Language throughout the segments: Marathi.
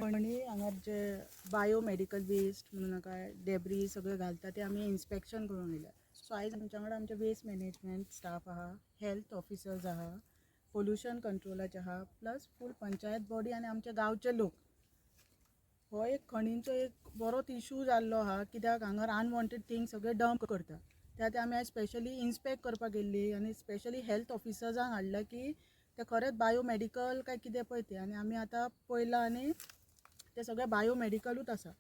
आणि हांगा जे बायोमेडिकल वेस्ट म्हणून काय डेब्री सगळे घालता ते आम्ही इन्स्पेक्शन करून येयला. सो आयज आमच्या वांगडा आमचे वेस्ट मॅनेजमेंट स्टाफ आहा, हेल्थ ऑफिसर्स आहा, पोल्युशन कंट्रोलाचे आहा, प्लस फूल पंचायत बॉडी आणि आमचे गांवचे लोक. हो एक खणींचो एक बरोच इशू जाल्लो आहा, कित्याक हांगा अनवॉन्टेड थिंग्स सगळे डंप करता. त्यात आमी आयज स्पेशली इन्स्पेक्ट करपाक गेल्ली आनी स्पेशली हेल्थ ऑफिसर्सांक हाडला की ते खरेंच बायोमेडिकल काय कितें पळय ते. आनी आमी आतां पळयलां आनी ते सगळे बायोमेडिकलूच आसा.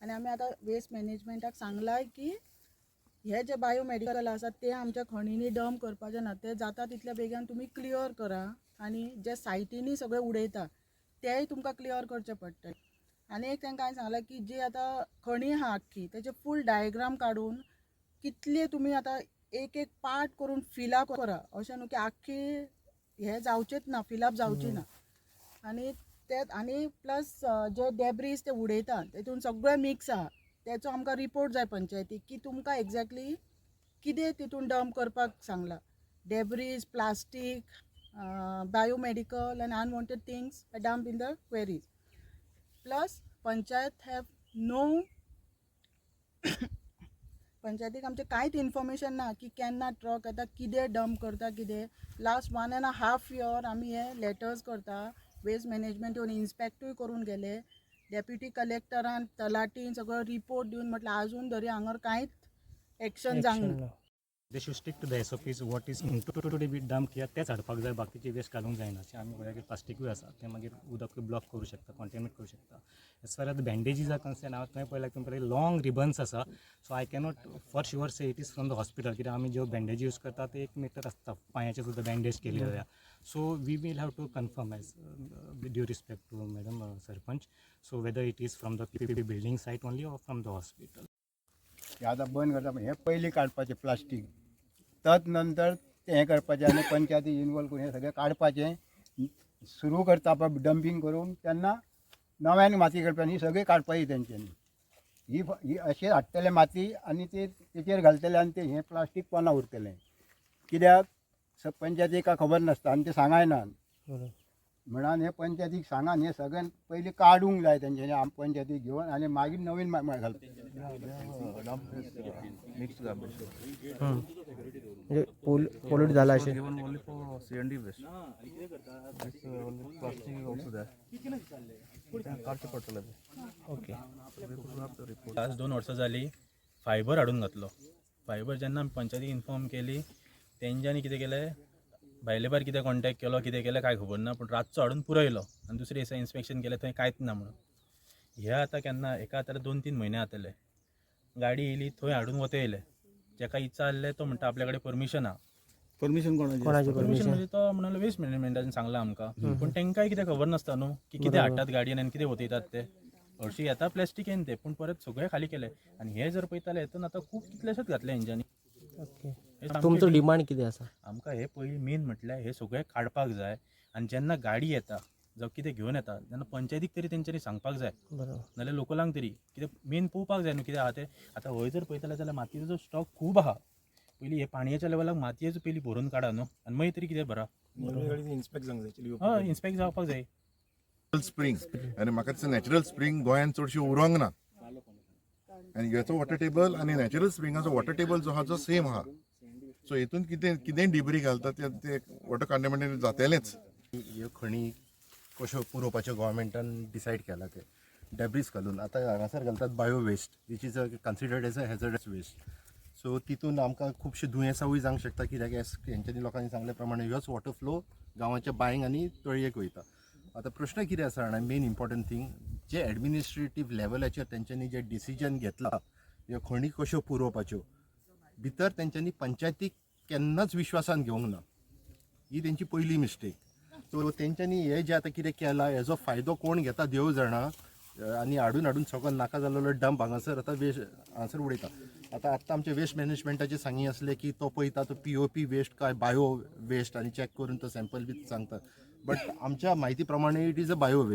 आनी आमी आतां वेस्ट मॅनेजमेंटाक सांगलाय की हे जे बायोमेडिकल आसा ते आमच्या खणींनी डंप करपाचें ना. ते जाता तितल्या बेगीन तुमी क्लियर करा. आनी जे सायटींनी सगळे उडयता तेय तुमकां क्लियर करचे पडटले. आनी एक तांकां हांवें सांगलां की जी आतां खणी आहा आख्खी तेचे फूल डायग्राम काडून कितले तुमी आतां एक एक पार्ट करून फिलअप करा. अशें न्हू की आख्खी हे जावचेच ना, फिलअप जावची ना. आनी तेत आनी प्लस जे डेब्रीज ते उडयता तेतून सगळे मिक्स आहा. तेचो आमकां रिपोर्ट जाय पंचायतीक की तुमकां एक्झॅक्टली कितें तितून डंप करपाक सांगला. डेब्रीज, प्लास्टीक, बायोमेडिकल आनी unwanted things dump in the quarries. Plus panchayat have no पंचायतीक आमचे कांयच इन्फॉर्मेशन ना की केन्ना ट्रक येता, कितें डंप करता कितें. लास्ट 1.5 year आमी हे लेटर्स करता. वेस्ट मॅनेजमेंट येवन इन्स्पेक्टूय करून गेले. डेप्युटी कलेक्टरान तलाटीन सगळो रिपोर्ट दिवन म्हटलं अजून तरी हांगर कांयच एक्शन जावंक ना. They should stick to the SOPs what is to be dump किंवा तेच हाडपाक जाय, बाकीचे वेस्ट घालूंक जायना. अशें आमी पळयला की प्लास्टिकूय आसा ते मागीर उदक ब्लॉक करूं शकता, कॉन्टेमिनेट करूं शकता. As far as bandages R concern हांव थंय पळयला की तुमचे लॉंग रिबन्स आसा. So I cannot for sure say it is from the hospital, कित्याक आमी ज्यो बँडेज यूज करता ते 1 मीटर आसता पांयाचे सुद्दां बँडेज केली जाल्यार. So we will have to confirm as due respect to madam sarpanch. So whether it is from the PPP building site only or from the hospital. हे आतां बंद करता पण हे पयलीं काडपाचें प्लास्टीक, तत नंतर ते हें करपाचें आनी पंचायती इनवॉल्व करून हें सगळें काडपाचें. सुरू करता पळय डंपिंग करून तेन्ना नव्यान माती काडपाची, ही सगळी काडपाची तेंच्यांनी. ही अशें हाडटले माती आनी ते तेचेर घालतले आनी ते हें प्लास्टीक पोंदा उरतलें. कित्याक पंचायतीक खबर नासता आनी ते सांगायना. म्हणून हे पंचायतीक सांगान हे सगळ्यान पयलीं काडूंक जाय तेंच्यांनी आम पंचायतीक घेवन आनी मागीर नवीन घालता. म्हणजे पोल्यूट झाला अशें. CND waste. It's only plastic is also there. काडचें पडटलें तें. ओके. लास्ट 2 वर्सां जाली फायबर हाडून घातलो. फायबर जेन्ना आमी पंचायतीक इन्फॉर्म केली तेंच्यांनी कितें केलें, भायले भायर कितें कॉन्टॅक्ट केलो कितें केलें कांय खबर ना, पूण रातचो हाडून पुरयलो आनी दुसरे दिसा इन्स्पेक्शन केलें थंय कांयच ना म्हणून. हे आतां केन्ना एका आतां 2-3 म्हयने जातले. गाडी येयली थंय हाडून वतयले. जेका इच्छा आसले तो म्हणटा आपल्या कडेन परमिशन आहा. परमिशन कोणाची परमिशन म्हणजे तो म्हणलो वेस्ट मॅनेजमेंटान सांगला आमकां. पूण तेंकांय कितें खबर नासता न्हू की कितें हाडटात गाडयेन आनी कितें वतयतात ते. हरशीं येता प्लॅस्टिकेन ते, पूण परत सगळे खाली केले. आनी हे जर पळयताले हेतून आतां खूब कितलेशेच घातले हेंच्यांनी. ओके. तुमचो डिमांड कितें आसा? आमकां हे पयलीं मेन म्हटल्यार हे सगळे काडपाक जाय. आनी जेन्ना गाडी येता जावं कितें घेवन येता तेन्ना पंचायतीक तरी तेंच्यांनी सांगपाक जाय, बरोबर. नाल्यार लोकलांक तरी कितें मेन पळोवपाक जाय न्हू कितें आहा तें. आतां हय जर पळयताले जाल्यार मातयेचो स्टॉक खूब आहा. पयलीं हे पाणयेच्या लेवलाक मातयेचो पयलीं भरून काडा न्हू, आनी मागीर तरी कितें भरा. इन्स्पेक्ट जावंक जाय. हय इन्स्पेक्ट जावपाक जाय. स्प्रिंग आनी म्हाका दिसता नॅचरल स्प्रिंग गोंयांत चडशी उरोंक ना. आनी हेचो वॉटर टेबल आनी नॅचरल स्प्रिंगाचो वॉटर टेबल जो आहा तो सेम आहा. सो हितून कितेंय डिब्री घालता ते वॉटर कंटेमिनेट जातलेंच. ह्यो खणी कश्यो पुरोवपाच्यो गोवोरमेंटान डिसायड केला ते डेब्रीज घालून. आतां हांगासर घालतात bio waste which is considered as a hazardous waste. So तितून आमकां खुबशी दुयेंसांवूय जावंक शकता, कित्याक हेंच्यांनी लोकांनी सांगले प्रमाणे ह्योच वॉटर फ्लो गांवाच्या बांयक आनी तळयेक वयता. आतां प्रश्न कितें आसा जाणा, मेन इम्पॉर्टंट थिंग जे एडमिनिस्ट्रेटीव लेवलाचेर तेंच्यांनी जे डिसिजन घेतला ह्यो खणी कश्यो पुरोवपाच्यो, भितर तेंच्यांनी पंचायतीक केन्नाच विश्वासान घेवंक ना. ही तेंची पयली मिस्टेक. सो तेंच्यांनी हे जे आतां कितें केला हेजो फायदो कोण घेता देव जाणा. आनी हाडून सगळो नाका जाल्लो डंप हांगासर आतां वेस्ट हांगासर उडयता. आतां आमचे वेस्ट मॅनेजमेंटाचे सांगी असले की तो पळयता तो POP वेस्ट काय बायो वेस्ट आनी चॅक करून तो सॅम्पल बी सांगता. बट आमच्या म्हायती प्रमाणे it is a bio waste.